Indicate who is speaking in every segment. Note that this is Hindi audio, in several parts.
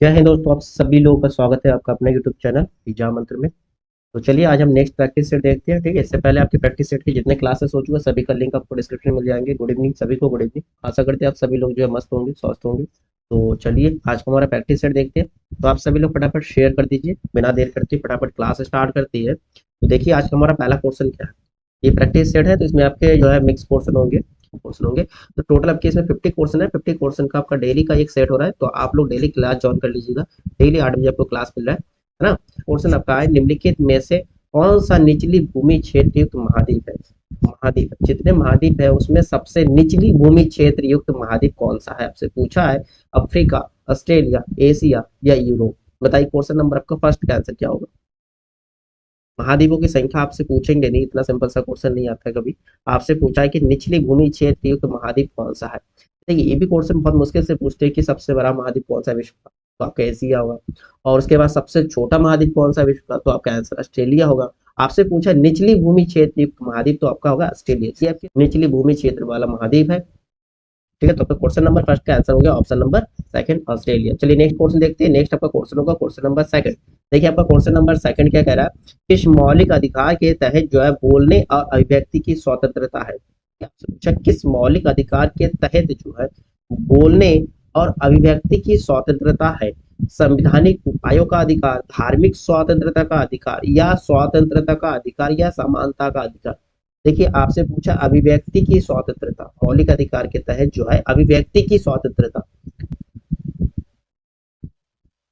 Speaker 1: जय हिंद दोस्तों, आप सभी लोगों का स्वागत है आपका अपने यूट्यूब चैनल एग्जाम मंत्र में। तो चलिए आज हम नेक्स्ट प्रैक्टिस सेट देखते हैं। ठीक है, इससे पहले आपके प्रैक्टिस सेट के जितने क्लासेस हो चुके हैं सभी का लिंक आपको डिस्क्रिप्शन में मिल जाएंगे। गुड इवनिंग सभी को, गुड इवनिंग। आशा करते हैं आप सभी लोग जो है मस्त होंगे, स्वस्थ होंगे। तो चलिए आज का हमारा प्रैक्टिस सेट देखते हैं। तो आप सभी लोग फटाफट शेयर कर दीजिए, बिना देर करके फटाफट क्लास स्टार्ट करती है। तो देखिए आज का हमारा पहला क्वेश्चन क्या है। ये प्रैक्टिस सेट है तो इसमें आपके जो है मिक्स पोर्शन होंगे। तो टोटल आपके इसमें 50 क्वेश्चन है। 50 क्वेश्चन का आपका डेली का एक सेट हो रहा है। तो आप लोग डेली क्लास ज्वाइन कर लीजिएगा। डेली 8 बजे आपको क्लास मिल रहा है ना। क्वेश्चन आपका है, निम्नलिखित में से कौन सा निचली भूमि क्षेत्र युक्त महाद्वीप है। महाद्वीप जितने महाद्वीप है उसमें सबसे निचली भूमि क्षेत्र युक्त महाद्वीप कौन सा है, आपसे पूछा है। अफ्रीका, ऑस्ट्रेलिया, एशिया या यूरोप। बताइए क्वेश्चन नंबर आपका फर्स्ट का आंसर क्या होगा। महाद्वीपों की संख्या आपसे पूछेंगे नहीं, इतना सिंपल सा क्वेश्चन नहीं आता है कभी। आपसे पूछा है कि निचली भूमि क्षेत्र युक्त महाद्वीप कौन सा है। देखिए ये भी क्वेश्चन बहुत मुश्किल से पूछते हैं कि सबसे बड़ा महाद्वीप कौन सा है विश्व का, तो आपका एशिया होगा। और उसके बाद सबसे छोटा महाद्वीप कौन सा है विश्व का, तो आपका आंसर ऑस्ट्रेलिया होगा। आपसे पूछा निचली भूमि क्षेत्र युक्त महाद्वीप, तो आपका होगा ऑस्ट्रेलिया। ये आपकी निचली भूमि क्षेत्र वाला महाद्वीप है। ठीक है, तो आपका क्वेश्चन नंबर फर्स्ट का आंसर हो गया ऑप्शन नंबर सेकंड, ऑस्ट्रेलिया। चलिए नेक्स्ट क्वेश्चन देखते हैं। नेक्स्ट आपका क्वेश्चन होगा क्वेश्चन नंबर सेकंड। देखिए आपका क्वेश्चन नंबर सेकंड क्या कह रहा है। किस मौलिक अधिकार के तहत जो है बोलने और अभिव्यक्ति की स्वतंत्रता है। आपसे पूछा किस मौलिक अधिकार के तहत जो है बोलने और अभिव्यक्ति की स्वतंत्रता है। संवैधानिक उपायों का अधिकार, धार्मिक स्वतंत्रता का अधिकार, या स्वतंत्रता का अधिकार, या समानता का अधिकार। देखिए आपसे पूछा अभिव्यक्ति की स्वतंत्रता, मौलिक अधिकार के तहत जो है अभिव्यक्ति की स्वतंत्रता।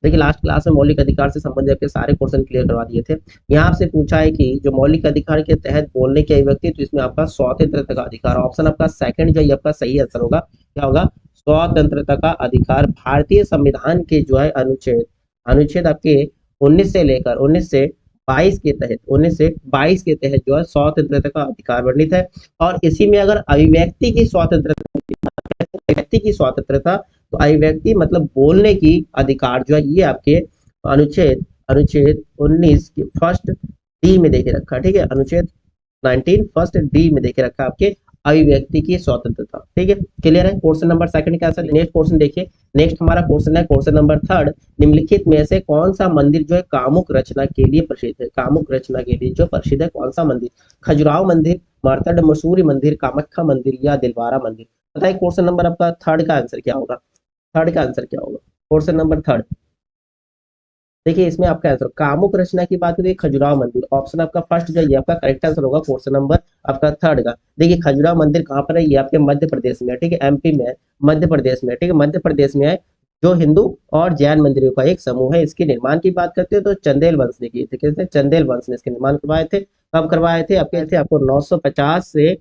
Speaker 1: देखिए लास्ट क्लास में मौलिक अधिकार से संबंधित आपके सारे क्वेश्चन क्लियर करवा दिए थे। यहाँ आपसे पूछा है कि जो मौलिक अधिकार के तहत बोलने की अभिव्यक्ति, तो इसमें आपका स्वतंत्रता का अधिकार, ऑप्शन आपका सेकंड जो है आपका सही आंसर होगा। क्या होगा, स्वतंत्रता का अधिकार। भारतीय संविधान के जो है अनुच्छेद अनुच्छेद आपके 19 से लेकर 19 से 22 के तहत 19 से 22 के तहत जो है स्वतंत्रता का अधिकार वर्णित है। और इसी में अगर अभिव्यक्ति की स्वतंत्रता, व्यक्ति की स्वतंत्रता, तो अभिव्यक्ति मतलब बोलने की अधिकार जो है ये आपके अनुच्छेद अनुच्छेद 19 के फर्स्ट डी में देखे रखा है। ठीक है, अनुच्छेद 19 फर्स्ट डी में देखे रखा है आपके अभिव्यक्ति की स्वतंत्रता। ठीक है, क्लियर है। क्वेश्चन नंबर सेकंड का आंसर। नेक्स्ट क्वेश्चन देखिए। नेक्स्ट हमारा क्वेश्चन है क्वेश्चन नंबर थर्ड। निम्नलिखित में से कौन सा मंदिर जो है कामुक रचना के लिए प्रसिद्ध है। कामुक रचना के लिए जो प्रसिद्ध है कौन सा मंदिर। खजुराहो मंदिर, मार्तंड मसूरी मंदिर, कामाख्या मंदिर, या दिलवारा मंदिर। बताइए क्वेश्चन नंबर आपका थर्ड का आंसर क्या होगा। थर्ड का आंसर क्या होगा क्वेश्चन नंबर थर्ड। देखिए इसमें आपका आंसर कामुक रचना की बात करिए, खजुराहो मंदिर। ऑप्शन आपका फर्स्ट जो है ये आपका करेक्ट आंसर होगा क्वेश्चन नंबर आपका थर्ड का। देखिए खजुराहो मंदिर कहाँ पर है, ये आपके मध्य प्रदेश में है। ठीक है, एमपी में है, मध्य प्रदेश में। ठीक है, मध्य प्रदेश में है। जो हिंदू और जैन मंदिरों का एक समूह है। इसके निर्माण की बात करते हैं तो चंदेल वंश ने किए थे। किसने, चंदेल वंश ने इसके निर्माण करवाए थे। कब करवाए थे, आपको 950 से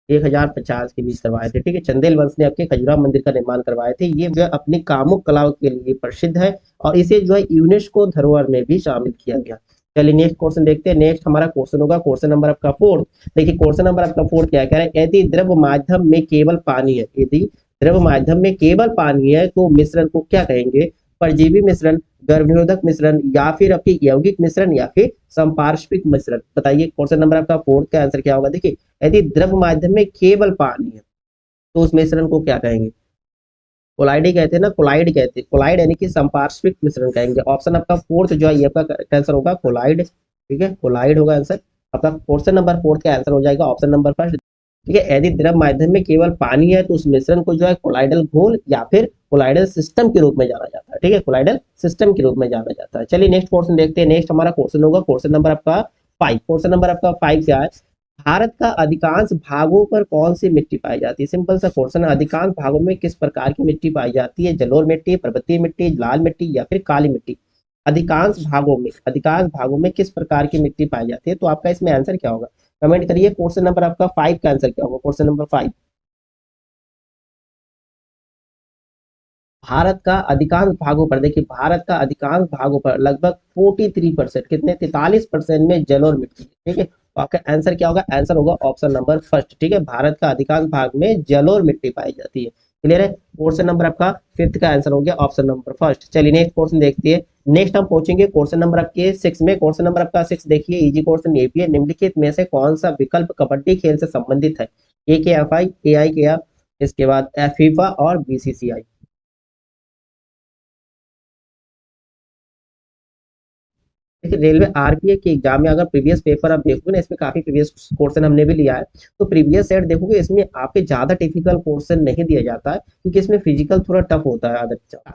Speaker 1: 1050 के बीच करवाए थे। ठीक है, चंदेल वंश ने आपके खजुराहो मंदिर का निर्माण करवाए थे। ये जो है अपनी कामुक कलाओं के लिए प्रसिद्ध है और इसे जो है यूनेस्को धरोहर में भी शामिल किया गया। चलिए नेक्स्ट क्वेश्चन देखते हैं। नेक्स्ट हमारा क्वेश्चन होगा क्वेश्चन नंबर आपका फोर्थ। देखिए क्वेश्चन नंबर आपका फोर्थ क्या कह रहा है। यदि द्रव माध्यम में केवल पानी है, यदि द्रव माध्यम में केवल पानी है तो मिश्रण को क्या कहेंगे। परजीवी मिश्रण, गर्भनिरोधक मिश्रण, या फिर आपकी यौगिक मिश्रण, या फिर संपार्श्विक मिश्रण। बताइए क्वेश्चन नंबर आपका फोर्थ का आंसर क्या होगा। देखिए यदि द्रव माध्यम में केवल पानी है तो उस मिश्रण को क्या कहेंगे। कोलाइड ही कहते हैं ना, कोलाइड कहते हैं। कोलाइड यानी कि संपार्श्विक मिश्रण कहेंगे। ऑप्शन आपका फोर्थ जो है ये आपका आंसर होगा कोलाइड। ठीक है, कोलाइड होगा आंसर आपका। क्वेश्चन नंबर फोर्थ का आंसर हो जाएगा ऑप्शन नंबर फर्स्ट। ठीक है, यदि द्रव माध्यम में केवल पानी है तो उस मिश्रण को जो है कोलाइडल घोल या फिर कोलाइडल सिस्टम के रूप में जाना जाता है। ठीक है, कोलाइडल सिस्टम के रूप में जाना जाता है। चलिए नेक्स्ट क्वेश्चन देखते हैं। नेक्स्ट हमारा क्वेश्चन होगा क्वेश्चन नंबर आपका 5। क्वेश्चन नंबर आपका 5 क्या है। भारत का अधिकांश भागों पर कौन सी मिट्टी पाई जाती है। सिंपल सा क्वेश्चन है, अधिकांश भागों में किस प्रकार की मिट्टी पाई जाती है। जलोढ़ मिट्टी, पर्वतीय मिट्टी, लाल मिट्टी, या फिर काली मिट्टी। अधिकांश भागों में किस प्रकार की मिट्टी पाई जाती है, तो आपका इसमें आंसर क्या होगा कमेंट करिए। क्वेश्चन नंबर आपका 5 का आंसर क्या होगा क्वेश्चन नंबर 5। भारत का अधिकांश भागों पर, देखिए भारत का अधिकांश भागों पर लगभग 43%, कितने 43% में जल और मिट्टी। ठीक है, तो आपका आंसर क्या होगा, आंसर होगा ऑप्शन नंबर फर्स्ट। ठीक है, भारत का अधिकांश भाग में जल और मिट्टी पाई जाती है। क्लियर है। क्वेश्चन नंबर आपका फिफ्थ का आंसर हो गया ऑप्शन नंबर फर्स्ट। चलिए नेक्स्ट क्वेश्चन देखते हैं। नेक्स्ट हम पहुंचेंगे क्वेश्चन नंबर आपके 6 में। क्वेश्चन नंबर आपका 6 देखिए, इजी क्वेश्चन ये भी है। निम्नलिखित में से कौन सा विकल्प कबड्डी खेल से संबंधित है। ए के एफ आई, ए आई के एफ, इसके बाद फीफा और बीसीसीआई। देखिए रेलवे आरपीए के एग्जाम में अगर प्रीवियस पेपर आप देखोगे ना, इसमें काफी प्रीवियस क्वेश्चन हमने भी लिया है, तो प्रीवियस सेट देखोगे इसमें आपके ज्यादा डिफिकल्ट क्वेश्चन नहीं दिया जाता है, क्योंकि इसमें फिजिकल थोड़ा टफ होता है।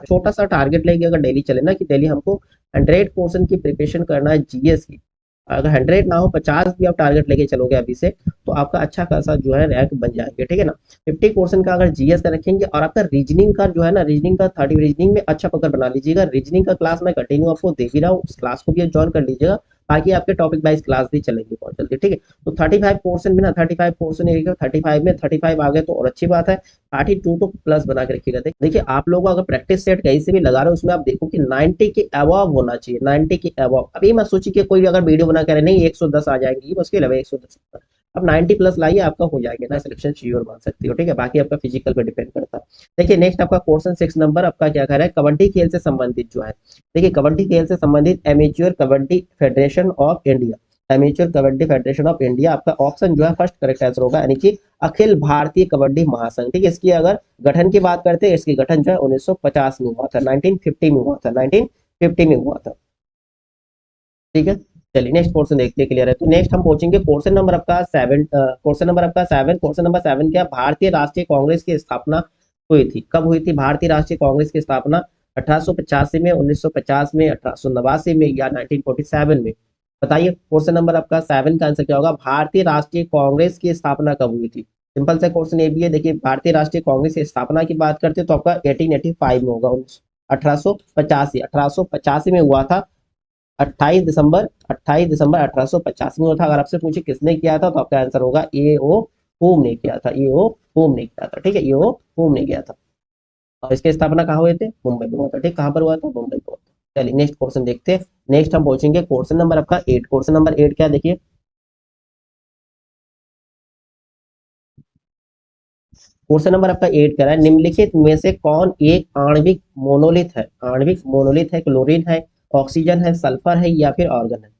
Speaker 1: छोटा सा टारगेट लेके अगर डेली चले ना कि डेली हमको 100 क्वेश्चन की प्रिपरेशन करना है जीएस की, अगर 100 ना हो 50 भी आप टारगेट लेके चलोगे अभी से, तो आपका अच्छा खासा जो है रैंक बन जाएंगे, ठीक है ना। 50 क्वेश्चन का अगर जीएस का रखेंगे, और आपका रीजनिंग का जो है ना, रीजनिंग का 30 रीजनिंग में अच्छा पकड़ बना लीजिएगा। रीजनिंग का क्लास मैं कंटिन्यू आपको दे भी रहा हूँ, उस क्लास को भी ज्वाइन कर लीजिएगा, ताकि आपके टॉपिक वाइज क्लास भी चलेंगे बहुत जल्दी, ठीक है। तो 35 पोर्शन में ना, 35 पोर्शन एरिया 35 में 35 आ गए तो और अच्छी बात है। 32 तो प्लस बना के रखिएगा। देखिए आप लोगों को अगर प्रैक्टिस सेट कहीं से भी लगा रहे हो, उसमें आप देखो कि 90 के अबव होना चाहिए, 90 के अबव। अभी मत सोचिए कि कोई अगर वीडियो बना कर नहीं 110 आ जाएंगे, ये मुश्किल है 110। अब 90 प्लस लाइए, आपका हो जाएगा ना, सिलेक्शन श्योर मान सकती हो, ठीक है। बाकी आपका फिजिकल पे डिपेंड करता है। देखिए नेक्स्ट आपका क्वेश्चन 6 नंबर आपका क्या कह रहा है, कबड्डी खेल से संबंधित जो है। देखिए कबड्डी खेल से संबंधित amateur kabaddi federation of India, amateur kabaddi federation of India आपका ऑप्शन जो है फर्स्ट करेक्ट आंसर होगा, यानी कि अखिल भारतीय कबड्डी महासंघ, ठीक है। इसकी अगर गठन की बात करते हैं, इसकी गठन जो है 1950 में हुआ था, 1950 में हुआ था, 1950 में हुआ था, ठीक है। चलिए नेक्स्ट पोर्शन देखते हैं, क्लियर है। तो नेक्स्ट हम पहुंचेंगे क्वेश्चन नंबर आपका 7, क्वेश्चन नंबर आपका 7, क्वेश्चन नंबर 7 क्या, भारतीय राष्ट्रीय कांग्रेस की स्थापना हुई थी, कब हुई थी भारतीय राष्ट्रीय कांग्रेस की स्थापना, 1885 में, 1950 में, 1889 में, या 1947 में। बताइए क्वेश्चन नंबर आपका 7 का आंसर क्या होगा, भारतीय राष्ट्रीय कांग्रेस की स्थापना कब हुई थी। सिंपल सा क्वेश्चन ये भी है। देखिए भारतीय राष्ट्रीय कांग्रेस की स्थापना की बात करते हैं तो आपका 1885 में होगा, 1885 में हुआ था। 28 दिसंबर 1885 में हुआ था। अगर आपसे पूछे किसने किया था, तो आपका आंसर होगा ए ओ होम ने किया था, ए ओ होम ने किया था, ठीक है, ए ओ होम ने किया था। और इसकी स्थापना कहाँ हुए थे, मुंबई में हुआ था, ठीक, कहाँ पर हुआ था, मुंबई में हुआ था। चलिए नेक्स्ट क्वेश्चन देखते हैं। नेक्स्ट हम पहुंचेंगे क्वेश्चन नंबर आपका 8, क्वेश्चन नंबर 8 क्या, देखिए क्वेश्चन नंबर आपका 8 कह रहा है, निम्नलिखित में से कौन एक आणविक मोनोलिथ है, आणविक मोनोलिथ है, क्लोरीन है, ऑक्सीजन है, सल्फर है, या फिर ऑर्गन है,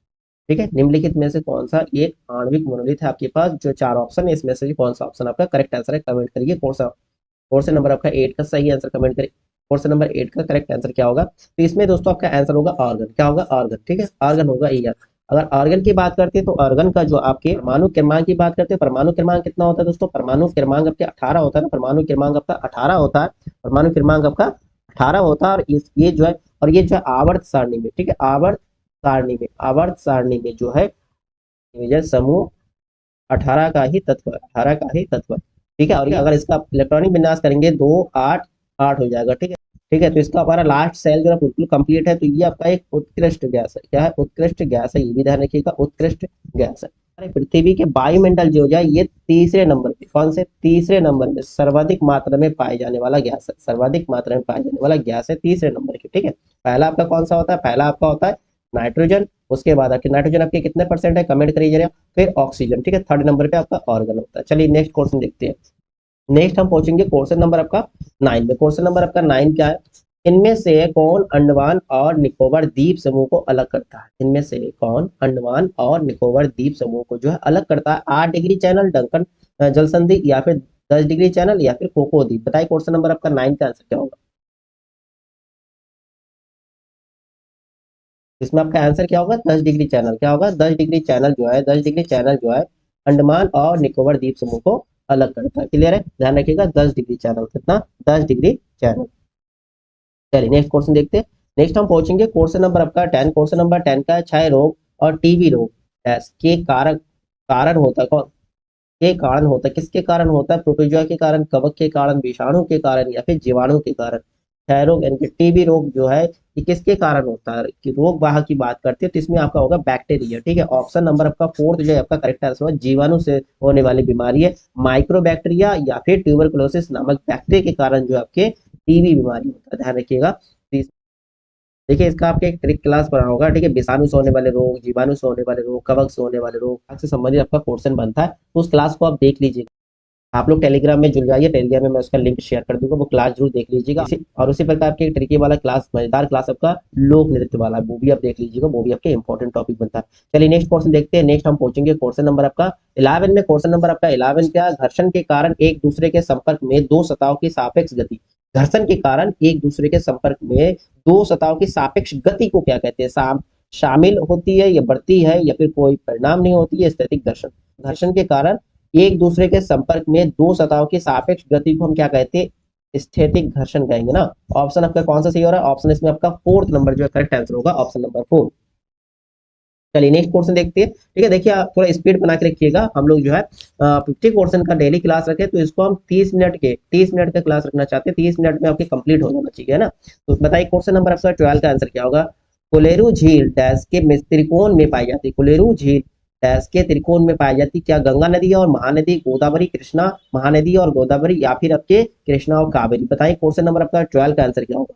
Speaker 1: ठीक है। निम्नलिखित में से कौन सा एक आणविक मोनोलिथ है, आपके पास जो 4 ऑप्शन है, इसमें से कौन सा ऑप्शन आपका करेक्ट आंसर है, कमेंट करिए। कौन सा क्वेश्चन नंबर आपका 8 का सही आंसर कमेंट करिए। क्वेश्चन नंबर 8 का करेक्ट आंसर क्या होगा, तो इसमें दोस्तों आपका आंसर होगा ऑर्गन, क्या होगा, ऑर्गन, ठीक है, ऑर्गन होगा ये। अगर ऑर्गन की बात करते हैं तो ऑर्गन का जो आपके परमाणु क्रमांक की बात करते हैं, परमाणु क्रमांक कितना होता है दोस्तों, परमाणु क्रमांक आपके 18 होता है ना, परमाणु क्रमांक आपका 18 होता है, परमाणु क्रमांक आपका 18 होता है। और इस ये जो है, और ये जो है आवर्त सारणी में, ठीक है, आवर्त सारणी में, आवर्त सारणी में जो है नियोजन समूह 18 का ही तत्व, 18 का ही तत्व, ठीक है। और ये अगर इसका इलेक्ट्रॉनिक विन्यास करेंगे 2 8 8 हो जाएगा, ठीक है, ठीक है। तो इसका हमारा लास्ट सेल जो है बिल्कुल कंप्लीट है। तो ये आपका एक उत्कृष्ट गैस है, क्या है, उत्कृष्ट गैस है, ये भी ध्यान रखिएगा, उत्कृष्ट गैस है। हमारे पृथ्वी के वायुमंडल जो है ये तीसरे नंबर पे, कौन से, तीसरे नंबर में सर्वाधिक मात्रा में पाए जाने वाला गैस है, सर्वाधिक मात्रा में पाए जाने वाला गैस है, तीसरे नंबर के, ठीक है। पहला आपका कौन सा होता है, पहला आपका होता है नाइट्रोजन, उसके बाद आपके नाइट्रोजन आपके कितने परसेंट है, कमेंट करिए जरा, फिर ऑक्सीजन, ठीक है, थर्ड नंबर पे आपका ऑर्गन होता है। चलिए नेक्स्ट क्वेश्चन देखते हैं। नेक्स्ट हम पहुंचेंगे क्वेश्चन नंबर आपका 9 में। क्वेश्चन नंबर आपका 9 क्या है, इनमें से कौन अंडमान और निकोबार द्वीप समूह को अलग करता है, इनमें से कौन अंडमान और निकोबार द्वीप समूह को जो है अलग करता है, 8 डिग्री चैनल, डंकन जल संधि, या फिर 10 डिग्री चैनल, या फिर कोको द्वीप। बताइए क्वेश्चन नंबर आपका 9 का आंसर क्या होगा, इसमें आपका आंसर क्या होगा, 10 डिग्री चैनल, क्या होगा, 10 डिग्री चैनल जो है, 10 डिग्री चैनल जो है अंडमान और निकोबार द्वीप समूह को अलग करता है, क्लियर है, ध्यान रखिएगा, 10 डिग्री चैनल, कितना, 10 डिग्री चैनल। चलिए नेक्स्ट क्वेश्चन देखते हैं। नेक्स्ट हम पहुंचेंगे क्वेश्चन नंबर आपका 10, क्वेश्चन नंबर 10 का क्षय रोग और टीबी रोग के कारक, कारण होता है, कौन के कारण होता है, किसके कारण होता है, प्रोटोजोआ के कारण, कवक के कारण, विषाणु के कारण, या फिर जीवाणु के कारण। क्षय रोग यानी कि टीबी रोग जो है ये किसके कारण होता है, कि रोग वाहक की बात करते हैं तो इसमें आपका होगा बैक्टीरिया, ठीक है। ऑप्शन नंबर आपका 4 जो है आपका करेक्ट आंसर होगा, जीवाणु से होने वाली बीमारी है, माइक्रोबैक्टीरिया या फिर ट्यूबरकुलोसिस नामक बैक्टीरिया के कारण जो आपके टीबी बीमारी होता है, ध्यान रखिएगा। तो देखिए इसका आपके एक ट्रिक क्लास बना होगा, ठीक है, विषाणु से होने वाले रोग, जीवाणु से होने वाले रोग, कवक से होने वाले रोग से संबंधित आपका क्वेश्चन बनता है, तो उस क्लास को आप देख लीजिएगा। आप लोग टेलीग्राम में जुड़ जाइए, टेलीग्राम में मैं उसका लिंक शेयर कर दूंगा, वो क्लास जरूर देख लीजिएगा। और उसी प्रकार के ट्रिकी वाला क्लास, मजेदार क्लास आपका लोक नृत्य वाला, वो भी आप देख लीजिएगा, वो भी आपके इंपॉर्टेंट टॉपिक बनता है। चलिए नेक्स्ट क्वेश्चन देखते हैं। नेक्स्ट हम पहुंचेंगे क्वेश्चन नंबर आपका 11 में। क्वेश्चन नंबर आपका 11 क्या, घर्षण के कारण एक दूसरे के संपर्क में दो सतहों की सापेक्ष गति, घर्षण के कारण एक दूसरे के संपर्क में दो सतहों की सापेक्ष गति को क्या कहते हैं, शामिल होती है या बढ़ती है या फिर कोई परिणाम नहीं होती है स्थैतिक घर्षण। घर्षण के कारण एक दूसरे के संपर्क में दो सतहों की सापेक्ष गति को हम क्या कहते हैं, स्थैतिक घर्षण कहेंगे ना। ऑप्शन आपका कौन सा सही हो रहा है, ऑप्शन इसमें आपका फोर्थ नंबर जो है करेक्ट आंसर होगा, ऑप्शन नंबर 4। चलिए नेक्स्ट क्वेश्चन देखते हैं। ठीक है, देखिए आप थोड़ा स्पीड बना के रखिएगा। हम लोग जो है 50 क्वेश्चन का डेली क्लास रखे, तो इसको हम 30 मिनट का क्लास रखना चाहते हैं। 30 मिनट में आपके कंप्लीट हो जाना चाहिए, है ना। तो बताइए क्वेश्चन नंबर आपका 12 का आंसर क्या होगा। कोलेरू झील डैश के त्रिकोण में पाई जाती है। कोलेरू झील डैश के त्रिकोण में पाई जाती, क्या गंगा नदी और महानदी, गोदावरी कृष्णा, महानदी और गोदावरी, या फिर आपके कृष्णा और कावेरी। बताइए क्वेश्चन नंबर आपका 12 का आंसर क्या होगा।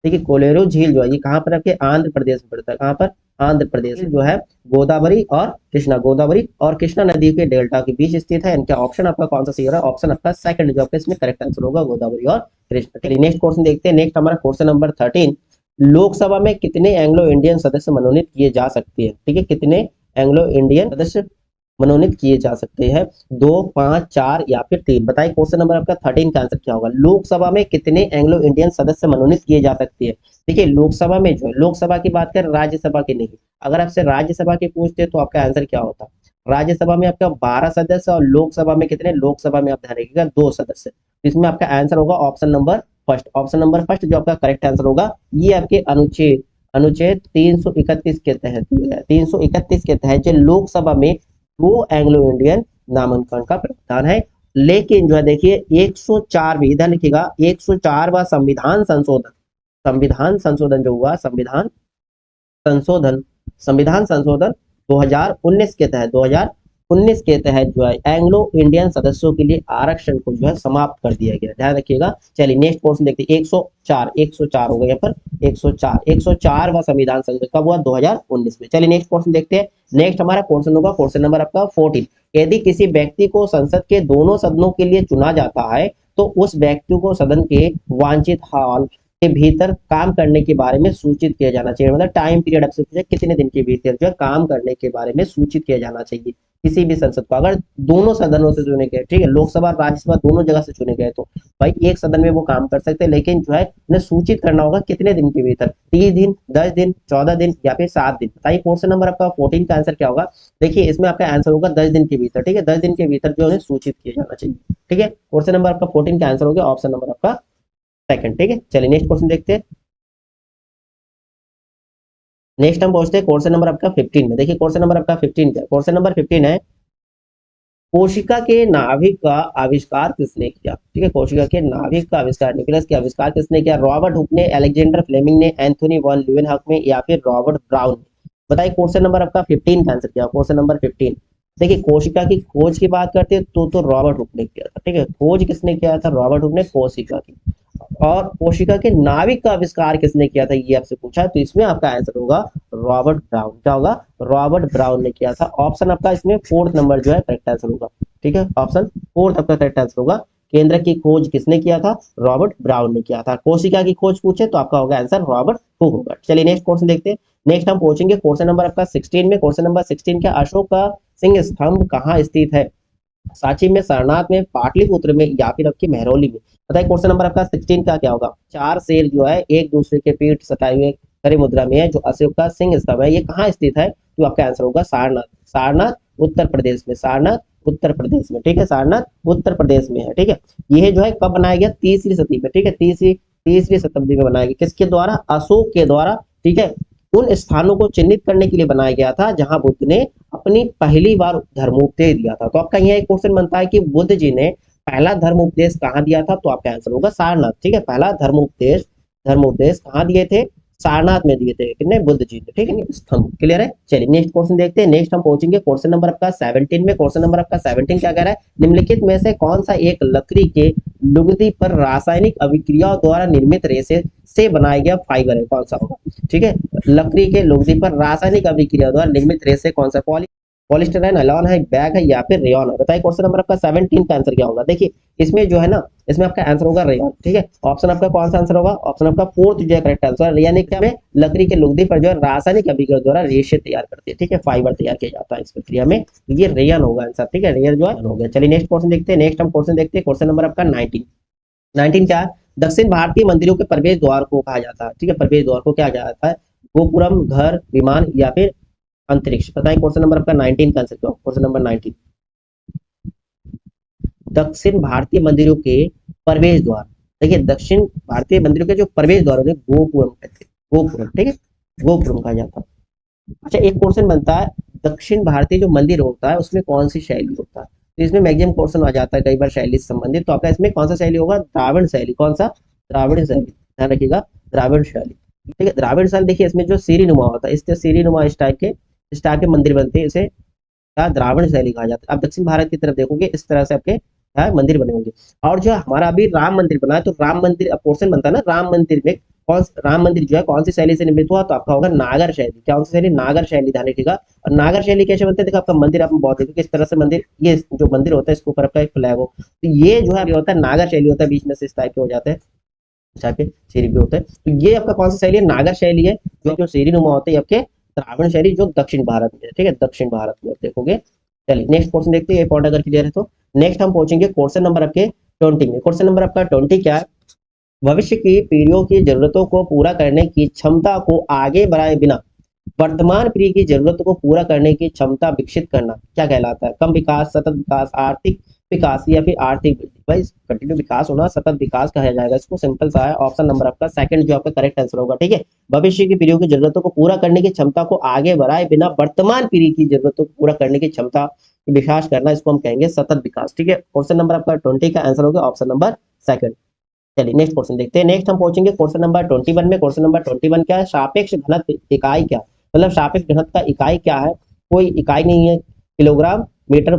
Speaker 1: देखिए कोलेरू झील जो है ये कहाँ पर आपके आंध्र प्रदेश में पड़ता है। कहाँ पर, आंध्र प्रदेश जो है गोदावरी और कृष्णा, गोदावरी और कृष्णा नदी के डेल्टा के बीच स्थित है। इनका ऑप्शन आपका कौन सा सही हो रहा है, ऑप्शन आपका सेकंड जो आपका इसमें करेक्ट आंसर होगा, गोदावरी और कृष्णा। चलिए नेक्स्ट क्वेश्चन देखते हैं। नेक्स्ट हमारा क्वेश्चन नंबर 13, लोकसभा में कितने एंग्लो इंडियन सदस्य मनोनीत किए जा सकते हैं। ठीक है, कितने एंग्लो इंडियन सदस्य मनोनीत किए जा सकते हैं, 2, 5, 4 या फिर 3। बताइए क्वेश्चन नंबर आपका 13 का आंसर क्या होगा। लोकसभा में कितने एंग्लो इंडियन सदस्य मनोनीत किए जा सकते हैं। देखिए लोकसभा में जो है, लोकसभा की बात करें, राज्यसभा की नहीं। अगर आपसे राज्यसभा की पूछते तो आपका आंसर क्या होता। राज्यसभा में आपका 12 सदस्य और लोकसभा में कितने, लोकसभा में आप ध्यान रखिएगा 2 सदस्य। इसमें आपका आंसर होगा option number first. Option number first जो आपका करेक्ट आंसर होगा, ये आपके अनुच्छेद अनुच्छेद 331 के तहत, 331 के तहत जो लोकसभा में वो एंग्लो इंडियन नामांकन का प्रावधान है। लेकिन जो है देखिए 104 भी इधर लिखिएगा, 104वां संविधान संशोधन जो हुआ, संशोधन संविधान संशोधन 2019 के तहत, 2019 के तहत जो है एंग्लो इंडियन सदस्यों के लिए आरक्षण को जो है समाप्त कर दिया गया, ध्यान रखिएगा। चलिए नेक्स्ट क्वेश्चन देखते हैं। 104 हो गया यहाँ पर, 104वां संविधान संशोधन कब हुआ, 2019 में। चलिए नेक्स्ट क्वेश्चन देखते हैं। नेक्स्ट हमारा क्वेश्चन होगा क्वेश्चन नंबर आपका 14, यदि किसी व्यक्ति को संसद के दोनों सदनों के लिए चुना जाता है तो उस व्यक्ति को सदन के वांछित हॉल के भीतर काम करने के बारे में सूचित किया जाना चाहिए। मतलब टाइम पीरियड आपसे पूछे कितने दिन के भीतर जो है काम करने के बारे में सूचित किया जाना चाहिए किसी भी संसद को। अगर दोनों सदनों से चुने गए, ठीक है, लोकसभा राज्यसभा दोनों जगह से चुने गए, तो भाई एक सदन में वो काम कर सकते हैं, लेकिन जो है उन्हें सूचित करना होगा कितने दिन के भीतर, 30 दिन, 10 दिन, 14 दिन या फिर 7 दिन। बताइए क्वेश्चन नंबर आपका 14 का आंसर क्या होगा। देखिए इसमें आपका आंसर होगा 10 दिन के भीतर। ठीक है, 10 दिन के भीतर जो है सूचित किया जाना चाहिए। ठीक है, क्वेश्चन नंबर आपका 14 का आंसर हो गया ऑप्शन नंबर आपका सेकंड। ठीक है, चलिए नेक्स्ट क्वेश्चन देखते हैं। नेक्स्ट हम पहुंचते हैं क्वेश्चन नंबर आपका 15 में। देखिए क्वेश्चन नंबर आपका 15 क्या है। क्वेश्चन नंबर 15 है, कोशिका के नाभिक का आविष्कार किसने किया। ठीक है, कोशिका के नाभिक का आविष्कार, न्यूक्लियस के आविष्कार किसने किया। रॉबर्ट हुक ने, अलेक्जेंडर फ्लेमिंग ने, एंथोनी वॉन ल्यूवेनहॉक में, या फिर रॉबर्ट ब्राउन ने। बताइए क्वेश्चन नंबर आपका 15 का आंसर क्या। क्वेश्चन नंबर 15, देखिए कोशिका की खोज की बात करते हैं तो रॉबर्ट हुक ने किया था। ठीक है, खोज किसने किया था, रॉबर्ट हुक ने कोशिका की। और कोशिका के नाभिक का आविष्कार किसने किया था ये आपसे पूछा है, तो इसमें आपका आंसर होगा रॉबर्ट ब्राउन। क्या होगा, रॉबर्ट ब्राउन ने किया था। ऑप्शन आपका इसमें फोर्थ नंबर जो है करेक्ट आंसर होगा। ठीक है, ऑप्शन फोर्थ आपका करेक्ट आंसर होगा। केंद्र की खोज किसने किया था, रॉबर्ट ब्राउन ने किया था। कोशिका की खोज पूछे तो आपका होगा आंसर रॉबर्ट हुक होगा। चलिए नेक्स्ट क्वेश्चन देखते हैं। नेक्स्ट हम पहुंचेंगे क्वेश्चन नंबर आपका 16 में। क्वेश्चन नंबर 16 क्या, अशोक का सिंह स्तंभ कहाँ स्थित है। सांची में, सारनाथ में, पाटलिपुत्र में, या फिर आपकी महरौली में। बताइए क्वेश्चन नंबर आपका 16 का क्या होगा। 4 शेर जो है एक दूसरे के पीठ सटाए हुए खड़ी मुद्रा में है, जो अशोक का सिंह स्तंभ है, ये कहाँ स्थित है, तो आपका आंसर होगा सारनाथ। सारनाथ उत्तर प्रदेश में, सारनाथ उत्तर प्रदेश में। ठीक है, सारनाथ उत्तर प्रदेश में है। ठीक है, यह जो है कब बनाया गया, तीसरी शताब्दी में। ठीक है, तीसरी शताब्दी में बनाया गया, किसके द्वारा, अशोक के द्वारा। ठीक है, उन स्थानों को चिन्हित करने के लिए बनाया गया था जहां बुद्ध ने अपनी पहली बार धर्मोपदेश दिया था। तो आपका यहाँ एक क्वेश्चन बनता है कि बुद्ध जी ने पहला धर्मोपदेश कहाँ दिया था, तो आपका आंसर होगा सारनाथ। ठीक है, पहला धर्मोपदेश कहाँ दिए थे, सारनाथ में दिए थे कितने, बुद्ध जी ने। ठीक है, स्तंभ क्लियर है। चलिए नेक्स्ट क्वेश्चन देखते हैं। नेक्स्ट हम पहुंचेंगे क्वेश्चन नंबर आपका 17 में। क्वेश्चन नंबर आपका 17 क्या कह रहा है, निम्नलिखित में से कौन सा एक लकड़ी के लुगदी पर रासायनिक अभिक्रियाओं द्वारा निर्मित रेशे से बनाया गया फाइबर है, कौन सा होगा। ठीक है, लकड़ी के लुगदी पर रासायनिक अभिक्रिया द्वारा निर्मित रेशे कौन सा, पॉलिस्टर है, नायलॉन है, बैग है, या फिर रेयन है। बताइए क्वेश्चन नंबर आपका 17 का आंसर क्या होगा। देखिए इसमें जो है ना, इसमें आपका आंसर होगा रेयन। ठीक है, ऑप्शन आपका कौन सा आंसर होगा, ऑप्शन आपका फोर्थ जो है करेक्ट आंसर। यानी क्या में लकड़ी के लुगदी पर जो है रासायनिक अभिक्रिया द्वारा रेशे तैयार करते हैं। ठीक है, फाइबर तैयार किया जाता है इस प्रक्रिया में, ये रेयन होगा आंसर। ठीक है, रेयन जो है हो गया। चलिए नेक्स्ट क्वेश्चन देखते हैं। नेक्स्ट हम क्वेश्चन देखते हैं क्वेश्चन नंबर आपका 19 क्या है, दक्षिण भारतीय मंदिरों के प्रवेश द्वार को कहा जाता है, ठीक है, प्रवेश द्वार को क्या जाता है, गोपुरम, घर, विमान या फिर अंतरिक्ष। बताइए क्वेश्चन नंबर आपका 19 का आंसर क्या होगा, क्वेश्चन नंबर 19। दक्षिण भारतीय मंदिरों के प्रवेश द्वार, देखिए दक्षिण भारतीय मंदिरों के जो प्रवेश द्वार होते हैं गोपुरम कहते हैं, गोपुरम, ठीक है, गोपुरम कहा जाता है। अच्छा एक क्वेश्चन बनता है, दक्षिण भारतीय जो मंदिर होता है उसमें कौन सी शैली होता है, तो इसमें मैक्सिमम क्वेश्चन आ जाता है कई बार शैली से संबंधित, तो आपका इसमें कौन सा शैली होगा, द्राविड़ शैली। कौन सा, द्राविड़ शैली, ध्यान रखिएगा, द्राविड़ शैली, ठीक है। द्राविड़ शैली देखिए इसमें जो सीरी नुमा होता है, इससे सीरी नुमा इस टाइप के मंदिर बनते हैं, इसे द्राविड़ शैली कहा जाता है। आप दक्षिण भारत की तरफ देखोगे इस तरह से आपके मंदिर बने होंगे। और जो हमारा अभी राम मंदिर बना है, तो राम मंदिर पोर्शन बनता है ना, राम मंदिर में राम मंदिर जो है कौन सी शैली से निर्मित हुआ, तो आपका होगा नागर शैली। कौन सी शैली, नागर शैली, ध्यान रखिएगा। और नागर शैली कैसे बनते हैं, देखो आपका मंदिर आप बहुत देखो किस तरह से मंदिर, ये जो मंदिर होता है इसके ऊपर आपका एक फ्लैग हो, तो ये जो है होता है नागर शैली होता है, बीच में से इस टाइप के हो जाते हैं, के सीरी भी होते हैं। तो ये आपका कौन सा शैली है, नागर शैली है, जो सीरी नुमा होते हैं आपके द्राविड़ शैली, जो दक्षिण भारत में है, ठीक है, दक्षिण भारत में देखोगे। चलिए नेक्स्ट क्वेश्चन देखते हैं, ये पॉइंट अगर क्लियर है तो नेक्स्ट हम पहुंचेंगे क्वेश्चन नंबर आपके 20 में। क्वेश्चन नंबर आपका 20 क्या है, भविष्य की पीढ़ियों की जरूरतों को पूरा करने की क्षमता को आगे बढ़ाए बिना वर्तमान पीढ़ी की जरूरतों को पूरा करने की क्षमता विकसित करना क्या कहलाता है, कम विकास, सतत विकास, आर्थिक विकास या फिर आर्थिक वृद्धि। भाई कंटिन्यू विकास होना सतत विकास कहा जाएगा इसको, सिंपल सा है, ऑप्शन नंबर आपका सेकंड जो आपका करेक्ट आंसर होगा, ठीक है। भविष्य की पीढ़ियों की जरूरतों को पूरा करने की क्षमता को आगे बढ़ाए बिना वर्तमान पीढ़ी की जरूरतों को पूरा करने की क्षमता विकास करना, इसको हम कहेंगे सतत विकास, ठीक है। क्वेश्चन नंबर आपका 20 का आंसर होगा ऑप्शन नंबर सेकंड। चलिए नेक्स्ट क्वेश्चन देखते हैं, नेक्स्ट हम पहुंचेंगे क्वेश्चन नंबर 21 में। क्वेश्चन नंबर 21 क्या है, सापेक्ष घनत्व इकाई क्या, मतलब सापेक्ष घनत्व का इकाई क्या है, कोई इकाई नहीं है, किलोग्राम मीटर,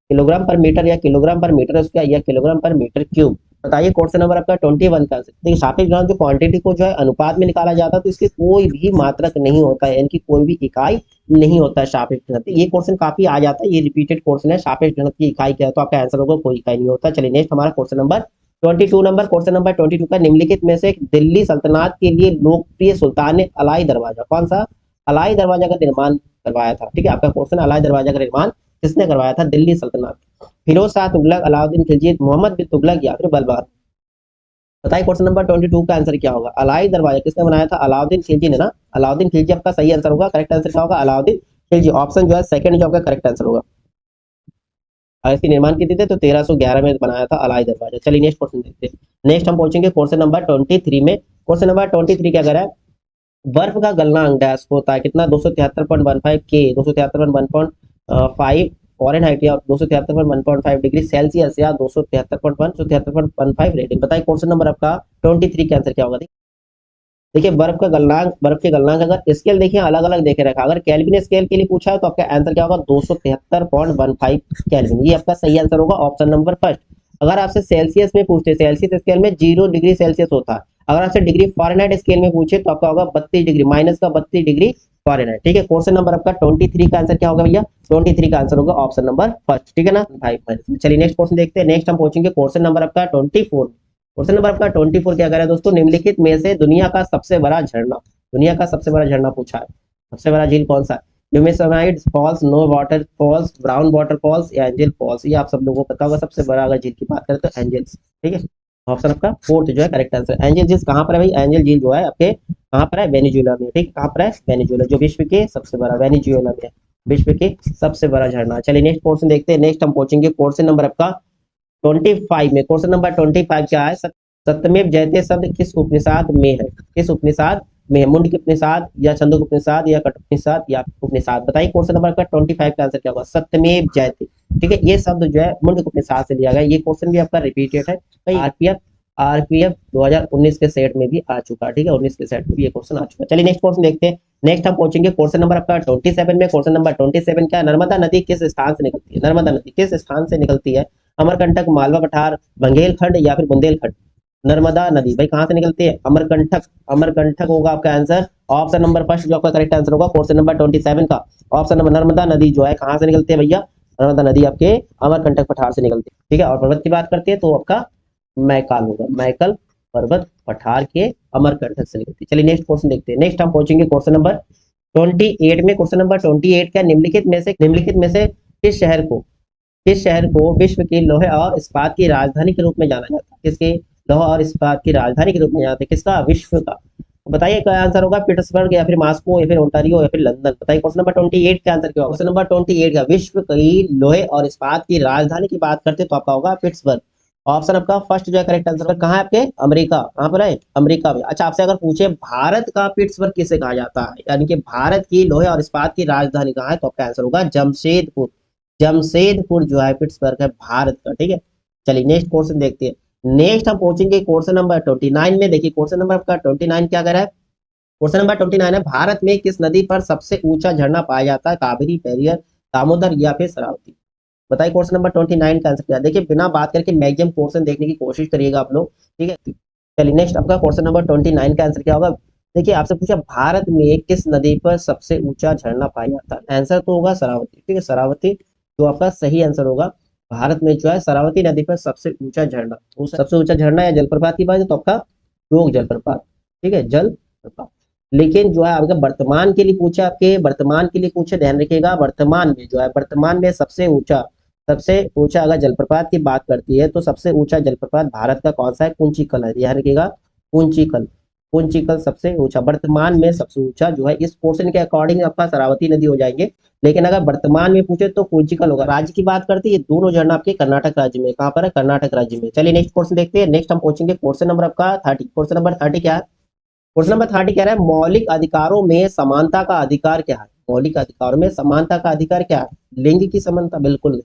Speaker 1: किलोग्राम पर मीटर या किलोग्राम पर मीटर स्क्वायर या किलोग्राम पर मीटर क्यूब। बताइए क्वेश्चन नंबर आपका 21 का। देखिए सापेक्ष घनत्व जो क्वांटिटी को जो है अनुपात में निकाला जाता है, तो इसके कोई भी मात्रक नहीं होता है, इनकी कोई भी इकाई नहीं होता है सापेक्ष घनत्व। ये क्वेश्चन काफी आ जाता है, ये रिपीटेड क्वेश्चन है, सापेक्ष घनत्व की इकाई क्या है, तो आपका आंसर होगा कोई इकाई नहीं होता। चलिए नेक्स्ट हमारा question number 22 number, question number 22 का, निम्नलिखित में से दिल्ली सल्तनत के लिए लोकप्रिय सुल्तान ने अलाई दरवाजा, कौन सा, अलाई दरवाजा का निर्माण करवाया था, ठीक है। आपका क्वेश्चन, अलाई दरवाजा का निर्माण किसने करवाया था, दिल्ली सल्तनत, फिरोज शाह तुगलक, अलाउद्दीन खिलजी, मोहम्मद बिन तुगलक या फिर बलबान। बताइए क्वेश्चन नंबर 22 का आंसर क्या होगा, अलाई दरवाजा किसने बनाया था, अलाउद्दीन खिलजी ने ना, अलाउद्दीन खिलजी आपका सही आंसर होगा, करेक्ट आंसर क्या होगा, अलाउद्दीन खिलजी, ऑप्शन जो है सेकंड जो आपका करेक्ट आंसर होगा। और इसके निर्माण की थी तो 1311 में बनाया था अलाई दरवाजा। चलिए नेक्स्ट क्वेश्चन देखते हैं, नेक्स्ट हम पहुंचेंगे क्वेश्चन नंबर 23 में। क्वेश्चन नंबर 23 क्या कह रहा है, बर्फ का गलनांक डैश होता है कितना, 273.15 के, 273.1.5 फॉरेनहाइट या 273.1.5 डिग्री सेल्सियस या 273.1 रेटिंग। बताइए क्वेश्चन नंबर आपका 23 का आंसर क्या होगा। देखिए बर्फ का गलनांक, बर्फ के गलनांक अगर स्केल देखिए अलग अलग देखे रखा, अगर केल्विन स्केल के लिए पूछा है तो आपका आंसर क्या होगा, 273.15 केल्विन, ये आपका सही आंसर होगा, ऑप्शन नंबर फर्स्ट। अगर आपसे सेल्सियस में पूछते, सेल्सियस स्केल में 0 डिग्री सेल्सियस होता है, अगर आपसे डिग्री फॉरेनहाइट स्केल में पूछे तो आपका होगा 32 डिग्री, माइनस का 32 डिग्री फॉरेनहाइट, ठीक है। क्वेश्चन नंबर आपका 23 का आंसर क्या होगा भैया, 23 का आंसर होगा ऑप्शन नंबर फर्स्ट, ठीक है ना भाई। चलिए नेक्स्ट क्वेश्चन देखते हैं, नेक्स्ट हम पहुंचेंगे क्वेश्चन नंबर आपका 24। क्वेश्चन नंबर आपका 24 क्या कह रहा है दोस्तों, निम्नलिखित में से दुनिया का सबसे बड़ा झरना, दुनिया का सबसे बड़ा झरना पूछा है, सबसे बड़ा झील कौन सा है, Yosemite Falls, no water falls, brown water falls या एंजल फॉल्स। ये आप सब लोगों को पता होगा, सबसे बड़ा अगर झील की बात करें तो एंजल्स, ठीक है। ऑप्शन आपका फोर्थ जो है करेक्ट आंसर, एंजल झील कहाँ पर है भाई, एंजल झील जो है आपके कहाँ पर है, वेनेजुएला में, ठीक, कहाँ पर है, वेनेजुएला, जो विश्व के सबसे बड़ा, वेनेजुएला में विश्व के सबसे बड़ा झरना। चलिए नेक्स्ट क्वेश्चन देखते हैं, नेक्स्ट हम पहुंचेंगे क्वेश्चन नंबर आपका 25 में। क्वेश्चन नंबर 25 क्या है, सत्यमेव जयते शब्द किस उपनिषद में है, किस उपनिषद में, मुंडक उपनिषद या छंदोग उपनिषद या कठ उपनिषद या उपनिषद। बताइए क्वेश्चन नंबर का 25 का आंसर क्या होगा, सत्यमेव जयते, ठीक है। ये शब्द जो है मुंडक उपनिषद से लिया गया, ये क्वेश्चन भी आपका रिपीटेड है, आरपीएफ 2019 के सेट में भी आ चुका है, ठीक है, 19 के सेट में भी ये क्वेश्चन आ चुका है। चलिए नेक्स्ट क्वेश्चन देखते हैं, नेक्स्ट हम पहुंचेंगे क्वेश्चन नंबर आपका 27 में। क्वेश्चन नंबर 27 क्या, नर्मदा नदी किस स्थान से निकलती है, नर्मदा नदी किस स्थान से निकलती है, अमरकंटक, मालवा पठार, बंगेलखंड या फिर बुंदेलखंड। नर्मदा नदी भाई कहाँ से निकलती है, अमरकंटक, अमरकंटक होगा आपका आंसर, ऑप्शन नंबर फर्स्ट जो आपका करेक्ट आंसर होगा क्वेश्चन नंबर 27 का, ऑप्शन नंबर, नर्मदा नदी जो है कहाँ से निकलती है भैया, नर्मदा नदी आपके अमरकंटक पठार से निकलती है, ठीक है। और पर्वत की बात करते हैं तो आपका मैकाल होगा, मैकल पर्वत पठार के अमरकंटक से निकलती है। चलिए नेक्स्ट क्वेश्चन देखते हैं, नेक्स्ट हम पहुंचेंगे क्वेश्चन नंबर 28 में। क्वेश्चन नंबर 28 क्या, निम्नलिखित में से किस शहर को विश्व की लोहे और इस्पात की राजधानी के रूप में जाना जाता है, किसके लौह और इस्पात की राजधानी के रूप में जानते हैं, किसका? विश्व का। बताइए क्या आंसर होगा, पीटर्सबर्ग या फिर मॉस्को या फिर ओंटारियो या फिर लंदन? बताइए क्वेश्चन नंबर 28 का आंसर क्या होगा? क्वेश्चन नंबर 28 का विश्व की लोहे और इस्पात की राजधानी की बात करते हैं तो आपका होगा पिट्सबर्ग। ऑप्शन आपका फर्स्ट जो है करेक्ट आंसर कहाँ है आपके? अमेरिका। कहाँ पर है? अमेरिका में। अच्छा, आपसे अगर पूछे भारत का पिट्सबर्ग किसे कहा जाता है, यानी कि भारत की लोहे और इस्पात की राजधानी कहाँ है, तो आपका आंसर होगा जमशेदपुर। जमशेदपुर जो है पिट्सबर्ग है भारत का, ठीक है। चलिए नेक्स्ट क्वेश्चन देखते हैं। नेक्स्ट हम पहुंचेंगे क्वेश्चन नंबर 29 में। देखिए क्वेश्चन नंबर आपका 29 क्या कर रहा है? क्वेश्चन नंबर 29 है, भारत में किस नदी पर सबसे ऊंचा झरना पाया जाता है? कावेरी, पेरियर, दामोदर या फिर शरावती? बताइए क्वेश्चन नंबर 29 का आंसर क्या है? देखिए बिना बात करके मैक्सिमम क्वेश्चन देखने की कोशिश करिएगा आप लोग, ठीक है। चलिए नेक्स्ट आपका क्वेश्चन नंबर 29 का आंसर क्या होगा? देखिए आपसे पूछा भारत में किस नदी पर सबसे ऊंचा झरना पाया जाता है? आंसर तो होगा शरावती, ठीक है, शरावती जो आपका सही आंसर होगा। भारत में जो है शरावती नदी पर सबसे ऊंचा झरना, सबसे ऊंचा झरना या जलप्रपात की बात है तो आपका योग जलप्रपात, ठीक है, जलप्रपात। लेकिन जो है आपका वर्तमान के लिए पूछा, आपके वर्तमान के लिए पूछे, ध्यान रखिएगा, वर्तमान में जो है वर्तमान में सबसे ऊंचा अगर जलप्रपात की बात करती है तो सबसे ऊंचा जलप्रपात भारत का कौन सा है? कुंचिकल है, ध्यान रखिएगा, कुंचिकल। कुंचिकल सबसे ऊंचा, वर्तमान में सबसे ऊंचा जो है, इस पोर्शन के अकॉर्डिंग आपका शरावती नदी हो जाएंगे, लेकिन अगर वर्तमान में पूछे तो कुंचिकल होगा। राज्य की बात करते हैं, ये दोनों झरना आपके कर्नाटक राज्य में। कहाँ पर है? कर्नाटक राज्य में। चलिए नेक्स्ट क्वेश्चन देखते हैं। नेक्स्ट हम पहुंचेंगे क्वेश्चन नंबर आपका 30। क्वेश्चन नंबर 30 क्या है? क्वेश्चन नंबर 30 कह रहा है मौलिक अधिकारों में समानता का अधिकार क्या है? मौलिक अधिकारों में समानता का अधिकार क्या है? लिंग की समानता? बिल्कुल नहीं।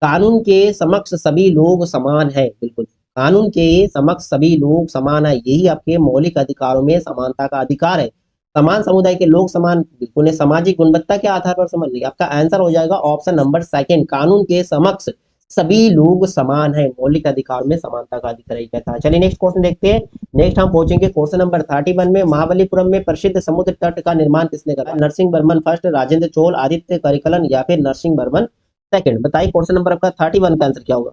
Speaker 1: कानून के समक्ष सभी लोग समान है? बिल्कुल। कानून के समक्ष सभी लोग समान है, यही आपके मौलिक अधिकारों में समानता का अधिकार है। समान समुदाय के लोग समान? बिल्कुल नहीं। सामाजिक गुणवत्ता के आधार पर समान नहीं। आपका आंसर हो जाएगा ऑप्शन नंबर सेकंड, कानून के समक्ष सभी लोग समान है, मौलिक अधिकार में समानता का अधिकार ही कहता है। चलिए नेक्स्ट क्वेश्चन देखते हैं। नेक्स्ट हम पहुंचेंगे क्वेश्चन नंबर 31 में। महाबलीपुरम में प्रसिद्ध समुद्र तट का निर्माण किसने करा? नरसिंह वर्मन फर्स्ट, राजेंद्र चोल, आदित्य करिकलन या फिर नरसिंह वर्मन सेकंड? बताइए क्वेश्चन नंबर आपका 31 का आंसर क्या होगा?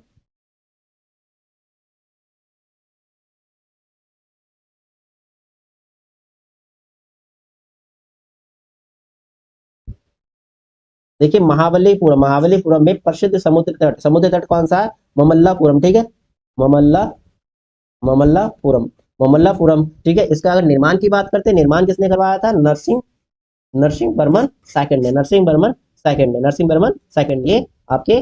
Speaker 1: देखिए महाबलीपुरम में प्रसिद्ध समुद्र तट कौन सा है? ममल्लापुरम, ठीक है, ममल्ला ममल्लापुरम, ममल्लापुरम, ठीक है। इसका अगर निर्माण की बात करते हैं, निर्माण किसने करवाया था? नरसिंह नरसिंह वर्मन सेकंड ने, नरसिंह वर्मन सेकंड ने, नरसिंह वर्मन सेकंड, ये आपके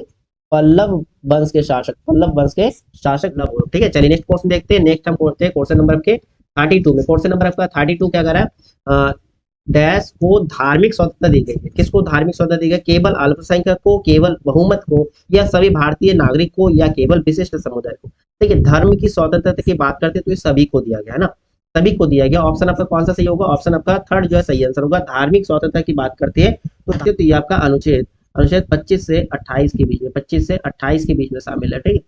Speaker 1: पल्लव वंश के शासक, पल्लव वंश के शासक लव, ठीक है। चलिए नेक्स्ट क्वेश्चन देखते हैं। नेक्स्ट हम पढ़ते हैं क्वेश्चन नंबर के 32 में। क्वेश्चन नंबर आपका 32 क्या कर रहा है? डैश को धार्मिक स्वतंत्रता दी गई है? किसको धार्मिक स्वतंत्रता दी गई? केवल अल्पसंख्यक को, केवल बहुमत को, या सभी भारतीय नागरिक को, या केवल विशिष्ट समुदाय को? देखिए धर्म की स्वतंत्रता की बात करते हैं तो ये सभी को दिया गया है ना, सभी को दिया गया। ऑप्शन आपका कौन सा सही होगा? ऑप्शन आपका थर्ड जो है सही आंसर होगा। धार्मिक स्वतंत्रता की बात करते हैं तो ये आपका अनुच्छेद अनुच्छेद 25 से 28 के बीच में, 25 से 28 के बीच में शामिल है, ठीक है।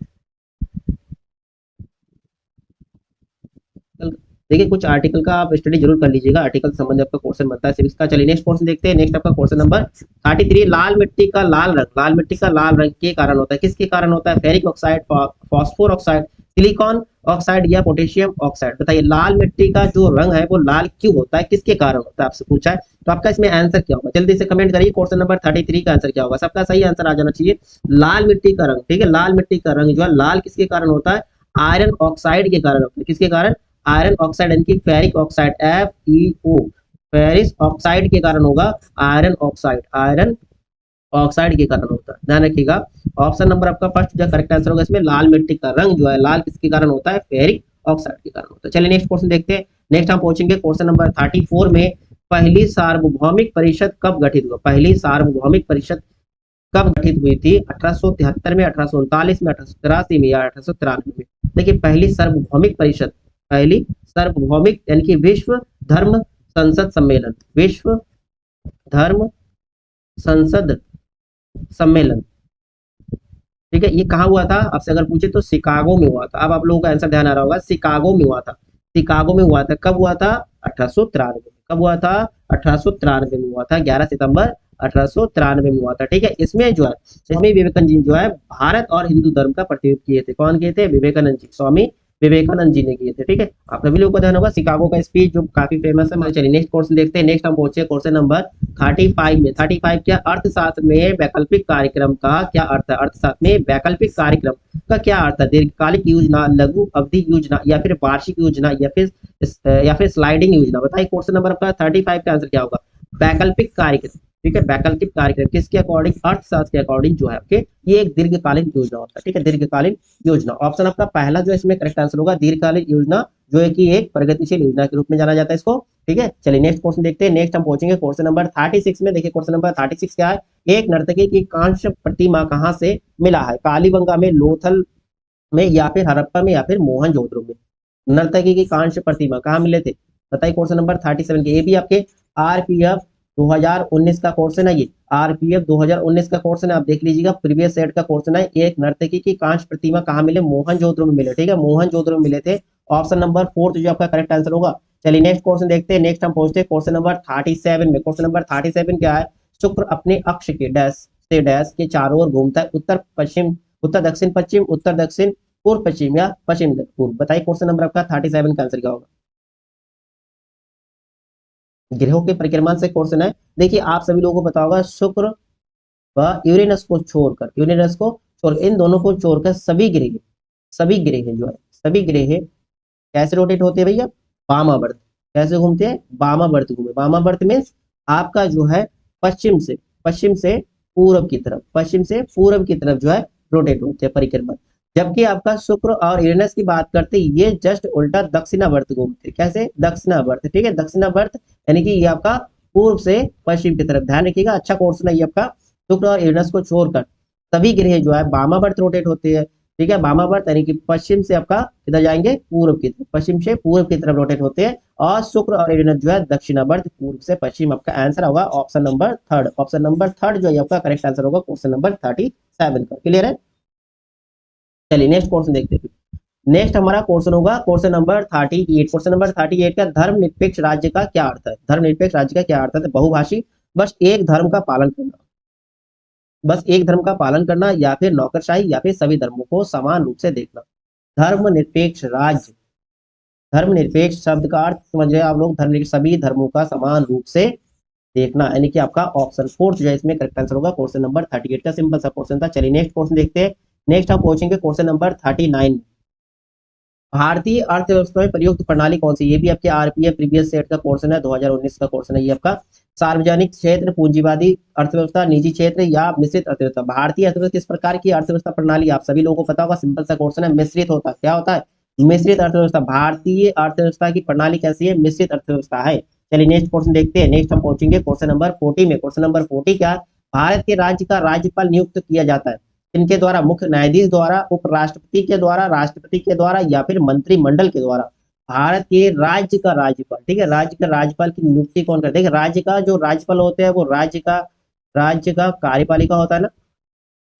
Speaker 1: देखिए कुछ आर्टिकल का आप स्टडी जरूर कर लीजिएगा, आर्टिकल से संबंधित आपका क्वेश्चन बनता है सिविक्स का। चलिए नेक्स्ट क्वेश्चन देखते हैं। नेक्स्ट आपका क्वेश्चन नंबर 33, लाल मिट्टी का लाल रंग, लाल मिट्टी का लाल रंग के कारण होता है? किसके कारण होता है? Ferric oxide, phosphor oxide, silicon oxide या पोटेशियम ऑक्साइड? बताइए लाल मिट्टी का जो रंग है वो लाल क्यों होता है, किसके कारण होता है, आपसे पूछा है, तो आपका इसमें आंसर क्या होगा? जल्दी से कमेंट करिए। क्वेश्चन नंबर 33 का आंसर क्या होगा? सबका सही आंसर आ जाना चाहिए। लाल मिट्टी का रंग, ठीक है, लाल मिट्टी का रंग जो है लाल किसके कारण होता है? आयरन ऑक्साइड के कारण होता है। किसके कारण? आयरन ऑक्साइड, यानी कि ferric oxide, FeO, ferrous oxide के कारण होगा। आयरन ऑक्साइड के कारण होता है, ध्यान रखिएगा। ऑप्शन नंबर आपका फर्स्ट जो करेक्ट आंसर होगा इसमें। लाल मिट्टी का रंग जो है लाल किसके कारण होता है? फेरिक ऑक्साइड के कारण होता है। चलिए नेक्स्ट क्वेश्चन देखते हैं। नेक्स्ट हम पहुंचेंगे क्वेश्चन नंबर 34 में। पहली सार्वभौमिक परिषद कब गठित हुआ? पहली सार्वभौमिक परिषद कब गठित हुई थी? 1873 में, 1839 में, 1883 में या 1893 में? देखिए पहली सार्वभौमिक यानी कि विश्व धर्म संसद सम्मेलन, विश्व धर्म संसद सम्मेलन, ठीक है, ये कहाँ हुआ था? आपसे अगर पूछे तो शिकागो में हुआ था। अब आप लोगों का आंसर ध्यान आ रहा होगा, शिकागो में हुआ था। शिकागो में हुआ था, कब हुआ था? 1893 में। कब हुआ था? 1893 में हुआ था, 11 सितंबर 1893 में हुआ था, ठीक है। इसमें जो है, इसमें विवेकानंद जी जो है भारत और हिंदू धर्म का प्रतिनिधित्व किए थे। कौन किए थे? विवेकानंद जी, स्वामी विवेकानंद जी ने किए थे। ठीक है, आप सभी लोगों को ध्यान होगा शिकागो का स्पीच जो काफी फेमस है। चलिए नेक्स्ट क्वेश्चन देखते हैं। नेक्स्ट हम पहुंचे क्वेश्चन नंबर 35 में। 35 क्या, अर्थशास्त्र में वैकल्पिक कार्यक्रम का क्या अर्थ है? अर्थशास्त्र में वैकल्पिक कार्यक्रम का क्या अर्थ है? दीर्घकालिक योजना, लघु अवधि योजना, या फिर वार्षिक योजना, या फिर स्लाइडिंग योजना? बताइए क्वेश्चन नंबर आपका 35 का आंसर क्या होगा? वैकल्पिक कार्यक्रम। ठीक है, वैकल्पिक कार्यक्रम किसके अकॉर्डिंग? अर्थशास्त्र के अकॉर्डिंग जो है आपके, ये एक दीर्घकालीन योजना होता है। ठीक है, दीर्घकालीन योजना। ऑप्शन आपका पहला जो है इसमें करेक्ट आंसर होगा, दीर्घकालीन योजना, जो है कि एक प्रगतिशील योजना के रूप में जाना जाता है इसको। ठीक है, चलिए नेक्स्ट क्वेश्चन देखते हैं। नेक्स्ट हम पहुंचेंगे क्वेश्चन नंबर 36 में। देखिए क्वेश्चन नंबर 36 क्या है? एक नर्तकी की कांस्य प्रतिमा कहाँ से मिला है? कालीबंगा में, लोथल में, या फिर हड़प्पा में, या फिर मोहनजोदड़ो में? नर्तकी की कांस्य प्रतिमा कहाँ मिले थे? बताइए क्वेश्चन नंबर 37 के। ये भी आपके आरपीएफ 2019 का क्वेश्चन है। ये आरपीएफ 2019 का क्वेश्चन है, आप देख लीजिएगा, प्रीवियस सेट का क्वेश्चन है। एक नर्तकी की कांस्य प्रतिमा कहाँ मिले? मोहनजोदड़ो में मिले। ठीक है, मोहनजोदड़ो में मिले थे। ऑप्शन नंबर 4 जो आपका करेक्ट आंसर होगा। चलिए नेक्स्ट क्वेश्चन देखते हैं। नेक्स्ट हम पहुंचते हैं क्वेश्चन नंबर 37 में। क्वेश्चन नंबर 37 क्या है? शुक्र अपने अक्ष के डैश से डैश के चारों ओर घूमता है, उत्तर पश्चिम, उत्तर दक्षिण पश्चिम, उत्तर दक्षिण पूर्व पश्चिम, या पश्चिम पूर्व? बताइए क्वेश्चन नंबर आपका 37 का आंसर क्या होगा? ग्रहों के परिक्रमा से क्वेश्चन है। देखिए आप सभी लोगों को पता होगा, शुक्र व यूरेनस को छोड़, इन दोनों को छोड़कर सभी ग्रह जो है, सभी ग्रह कैसे रोटेट होते हैं भैया? वामावर्त। कैसे घूमते हैं? वामावर्त घूमे। वामावर्त में आपका जो है पश्चिम से पूर्व की तरफ, पश्चिम से पूर्व की तरफ जो है रोटेट होते हैं परिक्रमा। जबकि आपका शुक्र और यूरेनस की बात करते हैं, ये जस्ट उल्टा दक्षिणावर्त घूमते हैं। कैसे? दक्षिणावर्त। ठीक है, दक्षिणावर्त यानी कि ये आपका पूर्व से पश्चिम की तरफ। ध्यान रखिएगा, अच्छा क्वेश्चन है ये आपका। शुक्र और यूरेनस को छोड़कर सभी ग्रह जो है वामावर्त रोटेट होते हैं। ठीक है, वामावर्त यानी कि पश्चिम से आपका किधर जाएंगे? पूर्व की तरफ, पश्चिम से पूर्व की तरफ रोटेट होते हैं। और शुक्र और यूरेनस जो है दक्षिणावर्त, पूर्व से पश्चिम। आपका आंसर होगा ऑप्शन नंबर 3। ऑप्शन नंबर 3 जो है आपका करेक्ट आंसर होगा क्वेश्चन नंबर 37 का। क्लियर है? चलिए नेक्स्ट क्वेश्चन देखते हैं। नेक्स्ट हमारा क्वेश्चन होगा क्वेश्चन नंबर 38। क्वेश्चन नंबर 38 का, धर्मनिरपेक्ष राज्य का क्या अर्थ है? धर्मनिरपेक्ष राज्य का क्या अर्थ है? बहुभाषी, बस एक धर्म का पालन करना, बस एक धर्म का पालन करना, या फिर नौकरशाही, या फिर सभी धर्मों को समान रूप से देखना? धर्मनिरपेक्ष राज्य, धर्मनिरपेक्ष शब्द का अर्थ समझे आप लोग, धर्मनिरपेक्ष सभी धर्मों का समान रूप से देखना, यानी कि आपका ऑप्शन 4 जो है इसमें करेक्ट आंसर होगा। क्वेश्चन नंबर 38 का सिंपल सा क्वेश्चन था। चलिए नेक्स्ट क्वेश्चन देखते हैं। नेक्स्ट हम पहुंचेंगे क्वेश्चन नंबर 39। भारतीय अर्थव्यवस्था में प्रयुक्त प्रणाली कौन सी? ये भी आपके आरपीएफ प्रीवियस सेट का क्वेश्चन है, 2019 का क्वेश्चन है ये आपका। सार्वजनिक क्षेत्र, पूंजीवादी अर्थव्यवस्था, निजी क्षेत्र, या मिश्रित अर्थव्यवस्था? भारतीय अर्थव्यवस्था किस प्रकार की अर्थव्यवस्था प्रणाली? आप सभी लोगों को पता होगा, सिंपल सा क्वेश्चन है। मिश्रित होता है। क्या होता है? मिश्रित अर्थव्यवस्था। भारतीय अर्थव्यवस्था की प्रणाली कैसी है? मिश्रित अर्थव्यवस्था है। चलिए नेक्स्ट क्वेश्चन देखते हैं। नेक्स्ट हम पहुंचेंगे क्वेश्चन नंबर 40 में। क्वेश्चन नंबर 40 क्या? भारत के राज्य का राज्यपाल नियुक्त किया जाता है इनके द्वारा? मुख्य न्यायाधीश द्वारा, उपराष्ट्रपति के द्वारा, राष्ट्रपति के द्वारा, या फिर मंत्रिमंडल के द्वारा? भारत के राज्य का राज्यपाल, ठीक है, राज्य का राज्यपाल की नियुक्ति कौन करते हैं? राज्य का जो राज्यपाल होते हैं वो राज्य का कार्यपालिका होता है ना,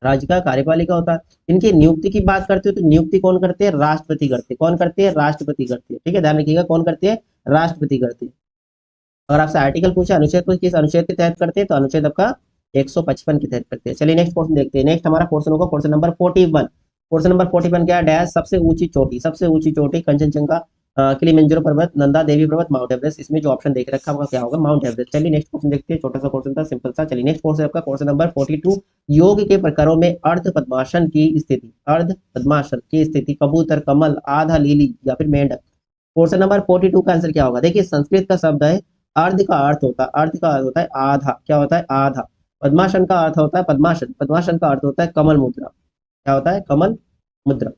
Speaker 1: राज्य का कार्यपालिका होता है। इनकी नियुक्ति की बात करते हो तो नियुक्ति कौन करते हैं? राष्ट्रपति करते हैं। कौन करते हैं? राष्ट्रपति करते हैं। ठीक है, ध्यान रखिएगा, कौन करते हैं? राष्ट्रपति करते हैं। अगर आपसे आर्टिकल पूछा अनुच्छेद को किस अनुच्छेद के तहत करते हैं, तो अनुच्छेद आपका 155 के तहत करते हैं। चलिए नेक्स्ट क्वेश्चन देखते हैं। नेक्स्ट हमारा क्वेश्चन होगा क्वेश्चन नंबर 41। क्वेश्चन नंबर 41 क्या है? डैश सबसे ऊंची चोटी, सबसे ऊंची चोटी कंचनजंगा, किलिमंजारो पर्वत, नंदा देवी पर्वत, माउंट एवरेस्ट? इसमें जो ऑप्शन देख रखा होगा क्या होगा? Mount Everest. चलिए नेक्स्ट क्वेश्चन देखते हैं। छोटा सा क्वेश्चन था, सिंपल सा। चलिए नेक्स्ट क्वेश्चन आपका क्वेश्चन नंबर 42। योग के प्रकारों में अर्ध पद्मासन की स्थिति, अर्ध पद्मासन की स्थिति, कबूतर, कमल, आधा लीली, या फिर मेंढक? क्वेश्चन नंबर 42 का आंसर क्या होगा? देखिए संस्कृत का शब्द है अर्ध, का अर्थ होता है, अर्ध का अर्थ होता है आधा। क्या होता है? आधा। पद्मासन का अर्थ होता है पद्मासन, पद्मासन का अर्थ होता है कमल मुद्रा। क्या होता है? कमल मुद्रा।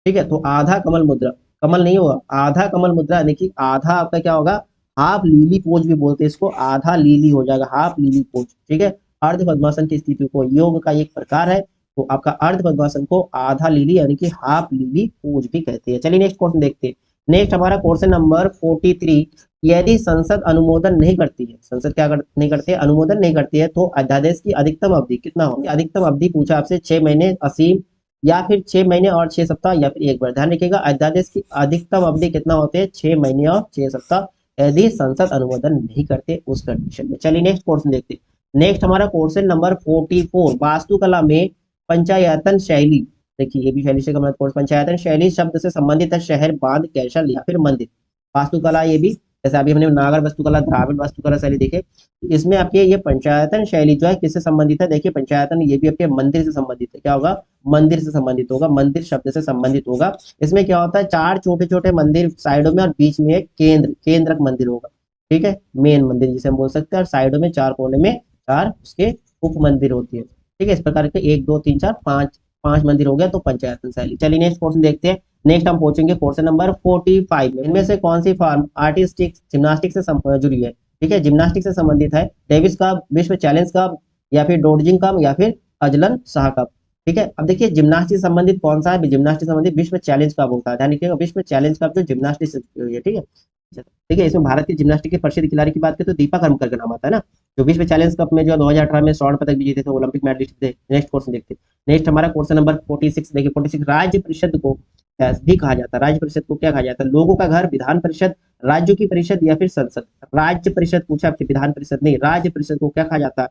Speaker 1: ठीक है, तो आधा कमल मुद्रा, कमल नहीं होगा, आधा कमल मुद्रा, यानी कि आधा आपका क्या होगा? हाफ लीली पोज भी बोलते हैं इसको, आधा लीली हो जाएगा, हाफ लीली पोज। ठीक है, अर्ध पद्मासन की स्थिति को योग का एक प्रकार है, तो आपका अर्ध पद्मासन को आधा लीली यानी कि हाफ लीली पोज भी कहते हैं। चलिए नेक्स्ट क्वेश्चन देखते हैं। नेक्स्ट हमारा क्वेश्चन नंबर 43। यदि संसद अनुमोदन नहीं करती है, संसद क्या नहीं करती है? अनुमोदन नहीं करती है, तो अध्यादेश की अधिकतम अवधि कितना होगी? अधिकतम अवधि पूछा आपसे 6 महीने असीम, या फिर 6 महीने और 6 सप्ताह, या फिर 1 वर्ष? ध्यान रखिएगा, अध्यादेश की अधिकतम अवधि कितना होते हैं? 6 महीने और 6 सप्ताह, यदि संसद अनुमोदन नहीं करते उस कंडीशन में। चलिए नेक्स्ट क्वेश्चन देखते हैं। नेक्स्ट हमारा क्वेश्चन नंबर 44। वास्तुकला में पंचायतन शैली देखिए ये भी शैली से का कोर्स। पंचायतन शैली शब्द से संबंधित है शहर, बांध, कैसल या फिर मंदिर। वास्तुकला ये भी, जैसे अभी हमने नागर वास्तुकला, द्राविड़ वास्तुकला शैली देखे, इसमें आपके ये पंचायतन शैली जो है किससे संबंधित है, देखिए पंचायतन ये भी आपके मंदिर से संबंधित है। क्या होगा, मंदिर से संबंधित होगा, मंदिर शब्द से संबंधित होगा। इसमें क्या होता है, चार छोटे छोटे मंदिर साइडों में और बीच में एक केंद्रक मंदिर होगा, ठीक है, मेन मंदिर जिसे हम बोल सकते हैं, और साइडों में चार कोने में चार उसके उप मंदिर होती है, ठीक है। इस प्रकार के 1 2 3 4 5 5 मंदिर हो गया तो पंचायतन शैली। चलिए नेक्स्ट क्वेश्चन देखते हैं। नेक्स्ट हम पहुंचेंगे क्वेश्चन नंबर 45 में। इनमें से कौन सी फॉर्म आर्टिस्टिक जिम्नास्टिक से जुड़ी है, ठीक है, जिम्नास्टिक से संबंधित है। डेविस कप, विश्व चैलेंज कप, या फिर डोडजिंग कप, या फिर अजलन शाह कप, ठीक है। अब देखिए जिम्नास्टिक से संबंधित कौन सा है, जिम्नास्टिक से संबंधित विश्व चैलेंज कप होता है, ध्यान रखिएगा, विश्व चैलेंज कप जो जिम्नास्टिक से जुड़ी है, ठीक है। ठीक है, इसमें भारत की जिम्नास्टिक के प्रसिद्ध खिलाड़ी की बात करें तो दीपा कर्मकर का नाम आता है ना, जो विश्व चैलेंज कप में जो 2018 में स्वर्ण पदक भी जीते थे, ओलंपिक मेडलिस्ट थे। नेक्स्ट क्वेश्चन देखते हैं। नेक्स्ट हमारा क्वेश्चन नंबर 46 देखिए। 46 राज्य परिषद को भी कहा जाता है, राज्य परिषद को क्या कहा जाता है, लोगों का घर, विधान परिषद, राज्यों की परिषद, या फिर संसद। राज्य परिषद पूछा आपसे, विधान परिषद नहीं, राज्य परिषद को क्या कहा जाता है,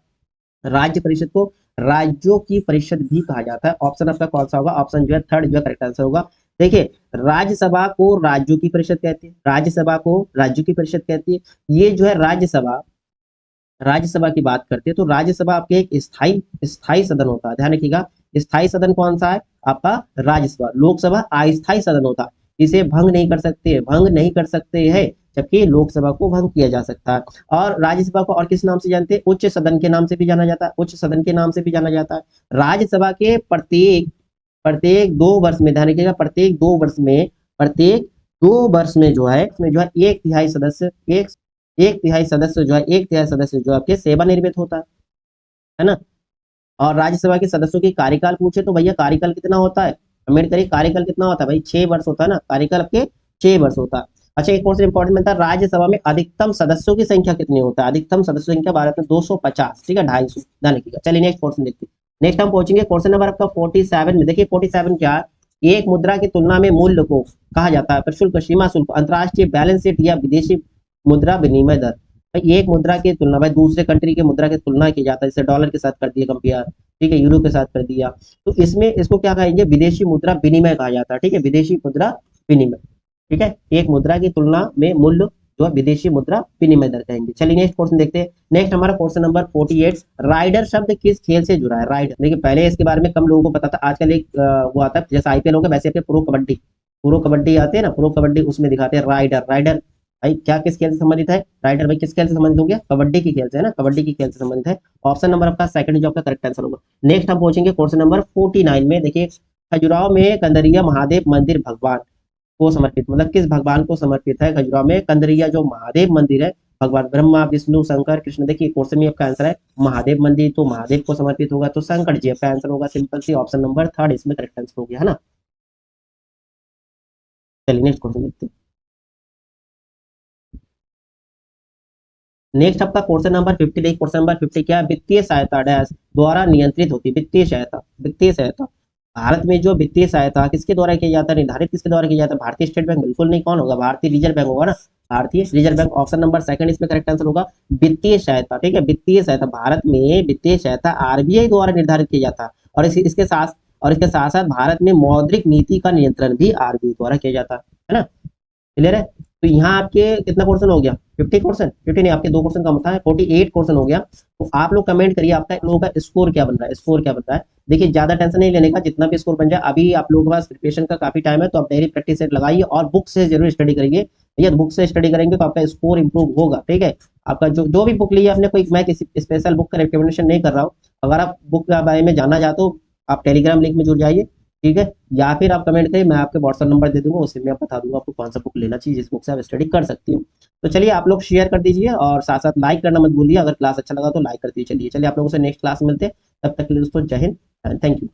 Speaker 1: राज्य परिषद को राज्यों की परिषद भी कहा जाता है। ऑप्शन आपका कौन सा होगा, ऑप्शन जो है थर्ड जो है करेक्ट आंसर होगा। देखिए राज्यसभा को राज्यों की परिषद कहती है, राज्यसभा को राज्यों की परिषद कहती है। ये जो है राज्यसभा, राज्यसभा की बात करते हैं तो राज्यसभा आपके एक स्थायी स्थायी सदन होता है, ध्यान रखिएगा। स्थायी सदन कौन सा है आपका, राज्यसभा। लोकसभा अस्थायी सदन होता है, इसे भंग नहीं कर सकते, भंग नहीं कर सकते हैं, जबकि लोकसभा को भंग किया जा सकता है। और राज्यसभा को और किस नाम से जानते हैं, उच्च सदन के नाम से भी जाना जाता है, उच्च सदन के नाम से भी जाना जाता है। राज्यसभा के प्रत्येक प्रत्येक 2 वर्ष में, ध्यान रखिएगा, प्रत्येक 2 वर्ष में जो है, इसमें जो है एक तिहाई सदस्य जो है, एक तिहाई सदस्य जो आपके सेवानिवृत्त होता है ना। और राज्यसभा के सदस्यों की कार्यकाल पूछे तो भैया कार्यकाल कितना होता है, कमेंट करिए, कार्यकाल कितना होता है भाई, 6 वर्ष होता है ना, कार्यकाल आपके 6 वर्ष होता है। अच्छा एक क्वेश्चन इंपॉर्टेंट बनता है, राज्यसभा में अधिकतम सदस्यों की संख्या कितनी होता है, अधिकतम सदस्यों की संख्या भारत में 250, ठीक है, 250, ध्यान रखिएगा। चलिए नेक्स्ट क्वेश्चन देखते हैं। नेक्स्ट हम पहुंचेंगे क्वेश्चन नंबर आपका 47 में। देखिए 47 क्या, एक मुद्रा की तुलना में मूल्य को कहा जाता है प्रशुल्क, सीमा शुल्क, अंतरराष्ट्रीय बैलेंस शीट, या विदेशी मुद्रा विनिमय दर। भाई एक मुद्रा की तुलना, भाई दूसरे कंट्री के मुद्रा की तुलना की जाता है, जैसे डॉलर के साथ कर दिया कंपेयर, ठीक है, यूरो के साथ कर दिया, तो इसमें इसको क्या कहेंगे, विदेशी मुद्रा विनिमय कहा जाता है, ठीक है, विदेशी मुद्रा विनिमय, ठीक है। एक मुद्रा की तुलना में मूल्य जो है विदेशी मुद्रा विनिमय दर कहेंगे। चलिए नेक्स्ट क्वेश्चन देखते हैं। नेक्स्ट हमारा क्वेश्चन नंबर 48, राइडर शब्द किस खेल से जुड़ा है, राइडर। देखिए पहले इसके बारे में कम लोगों को पता था, आजकल एक वो आता है जैसे आईपीएल हो गया, वैसे प्रो कबड्डी, प्रो कबड्डी आते हैं ना, प्रो कबड्डी, उसमें दिखाते हैं राइडर। राइडर भाई क्या किस खेल से संबंधित है, राइडर भाई किस खेल से संबंधित हो गया, कबड्डी की खेल से है ना, कबड्डी की खेल से संबंधित है। ऑप्शन नंबर आपका सेकंड जो आपका करेक्ट आंसर होगा। नेक्स्ट हम पहुंचेंगे क्वेश्चन नंबर 49 में। देखिए खजुराहो में कंदरिया महादेव मंदिर भगवान को समर्पित, मतलब किस भगवान को समर्पित है, खजुराहो में कंदरिया जो महादेव मंदिर है, भगवान ब्रह्मा विष्णु शंकर कृष्ण। देखिए क्वेश्चन में आपका आंसर है महादेव मंदिर, तो महादेव को समर्पित होगा, तो शंकर जी आपका आंसर होगा, simple C option number third इसमें करेक्ट आंसर हो गया, है ना। चलिए नेक्स्ट क्वेश्चन देखते हैं। नेक्स्ट आपका क्वेश्चन नंबर 50। देखिए क्वेश्चन नंबर 50 क्या है, वित्तीय सहायता डैश द्वारा नियंत्रित होती है, वित्तीय सहायता, वित्तीय सहायता भारत में जो वित्तीय सहायता किसके द्वारा किया जाता है, निर्धारित किसके द्वारा किया जाता है, भारतीय स्टेट बैंक बिल्कुल नहीं, कौन होगा, भारतीय रिजर्व बैंक होगा ना, भारतीय reserve bank. Option number second इसमें करेक्ट आंसर होगा, वित्तीय सहायता, ठीक है, वित्तीय सहायता भारत में वित्तीय सहायता आरबीआई द्वारा निर्धारित किया जाता है, और इसके साथ साथ भारत में मौद्रिक नीति का नियंत्रण भी आरबीआई द्वारा किया जाता है ना, क्लियर है। तो यहाँ आपके कितना क्वेश्चन हो गया, 50 क्वेश्चन, 50 नहीं, आपके 2 क्वेश्चन कम होता है, 48 क्वेश्चन हो गया। तो आप लोग कमेंट करिए आपका लोगों का स्कोर क्या बन रहा है, स्कोर क्या बन रहा है। देखिए ज्यादा टेंशन नहीं लेने का, जितना भी स्कोर बन जाए, अभी आप लोगों के पास प्रिपरेशन का काफी टाइम है, तो आप डेली प्रैक्टिस सेट लगाइए और बुक से जरूर स्टडी करेंगे, भैया बुक से स्टडी करेंगे तो आपका स्कोर इंप्रूव होगा, ठीक है। आपका जो जो भी बुक ली है आपने, कोई मैं किसी स्पेशल बुक का रिकमेंडेशन नहीं कर रहा हूँ, अगर आप बुक के बारे में जानना चाहते हो आप टेलीग्राम लिंक में जुड़ जाइए, ठीक है, या फिर आप कमेंट करिए, मैं आपके व्हाट्सएप नंबर दे दूंगा, उसी में आप बता दूंगा आपको कौन सा बुक लेना चाहिए, जिस बुक से आप स्टडी कर सकती हो। तो चलिए आप लोग शेयर कर दीजिए और साथ साथ लाइक करना मत भूलिए, अगर क्लास अच्छा लगा तो लाइक कर दीजिए। चलिए आप लोगों से नेक्स्ट क्लास में मिलते हैं, तब तक के लिए दोस्तों जय हिंद, थैंक यू।